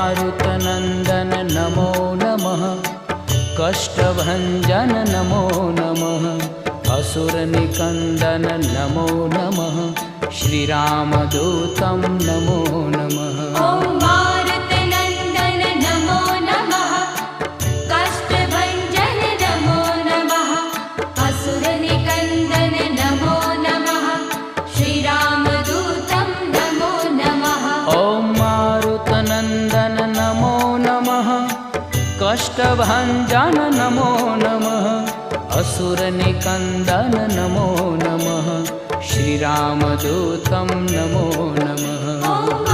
मारुतनन्दन नमो नमः। कष्टभञ्जन नमो नमः। असुरनिकन्दन नमो नमः। श्रीरामदूतं नमो नमः। ॐ मारुतनन्दन नमो नमः। कष्टभञ्जन नमो नमः। असुरनिकन्दन नमो नमः। श्रीरामदूतं नमो नमः। ॐ मारुतनन्दन नमो नमः। कष्टभञ्जन नमो नमः। असुरनिकन्दन नमो नमः। श्रीरामदूतं नमो नमः।